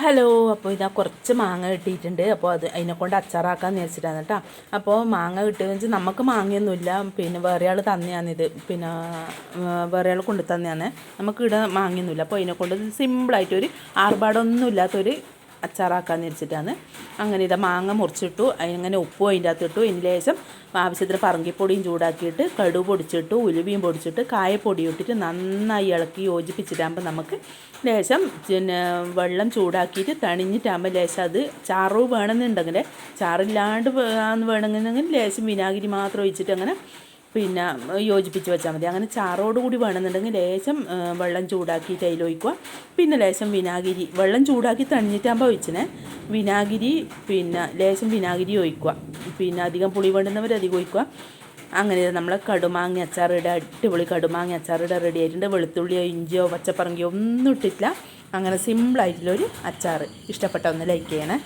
Hello. അപ്പോൾ ഇതാ കുറച്ച് മാങ്ങ കിട്ടിയിട്ടുണ്ട്. അപ്പോൾ അതിനെക്കൊണ്ട് അച്ചാറാക്കാമെന്ന് വിചാരിച്ചിട്ടാണ് കേട്ടോ. അപ്പോൾ മാങ്ങ കിട്ടിയെന്ന് വെച്ചാൽ നമുക്ക് മാങ്ങയൊന്നുമില്ല, പിന്നെ വേറെ ആൾ തന്നെയാണിത്, പിന്നെ വേറെ ആൾ കൊണ്ട് തന്നെയാണ്. നമുക്ക് ഇവിടെ മാങ്ങയൊന്നുമില്ല. അപ്പോൾ അതിനെക്കൊണ്ട് സിമ്പിളായിട്ടൊരു ആർഭാടമൊന്നും ഇല്ലാത്തൊരു അച്ചാറാക്കാമെന്ന് വെച്ചിട്ടാണ്. അങ്ങനെ ഇതാ മാങ്ങ മുറിച്ചിട്ടു, അങ്ങനെ ഉപ്പും അതിൻ്റെ അകത്തിട്ടു. അതിന് ലേശം ആവശ്യത്തിന് പറങ്കിപ്പൊടിയും ചൂടാക്കിയിട്ട് കടുക് പൊടിച്ചിട്ടു, ഉലുവയും പൊടിച്ചിട്ട് കായപ്പൊടി ഇട്ടിട്ട് നന്നായി ഇളക്കി യോജിപ്പിച്ചിട്ടാകുമ്പോൾ നമുക്ക് ലേശം പിന്നെ വെള്ളം ചൂടാക്കിയിട്ട് തണിഞ്ഞിട്ടാകുമ്പോൾ ലേശം അത് ചാറ് വേണമെന്നുണ്ടെങ്കിൽ, ചാറില്ലാണ്ട് വേണമെന്നുണ്ടെങ്കിൽ ലേശം വിനാഗിരി മാത്രം ഒഴിച്ചിട്ട് അങ്ങനെ പിന്നെ യോജിപ്പിച്ച് വെച്ചാൽ മതി. അങ്ങനെ ചാറോട് കൂടി വേണമെന്നുണ്ടെങ്കിൽ ലേശം വെള്ളം ചൂടാക്കിയിട്ട് അതിലൊഴിക്കുക. പിന്നെ ലേശം വിനാഗിരി, വെള്ളം ചൂടാക്കി തണിഞ്ഞിട്ടാകുമ്പോൾ ഒഴിച്ചിനെ വിനാഗിരി, പിന്നെ ലേശം വിനാഗിരി ഒഴിക്കുക. പിന്നെ അധികം പുളി വേണ്ടുന്നവർ അധികം ഒഴിക്കുക. അങ്ങനെ നമ്മളെ കടുമാങ്ങ അച്ചാറിടെ അടിപൊളി കടുമാങ്ങ അച്ചാറിടെ റെഡി ആയിട്ടുണ്ട്. വെളുത്തുള്ളിയോ ഇഞ്ചിയോ പച്ചപ്പറങ്കിയോ ഒന്നും ഇട്ടിട്ടില്ല. അങ്ങനെ സിമ്പിളായിട്ടുള്ളൊരു അച്ചാർ. ഇഷ്ടപ്പെട്ട ഒന്ന് ലൈക്ക് ചെയ്യണേ.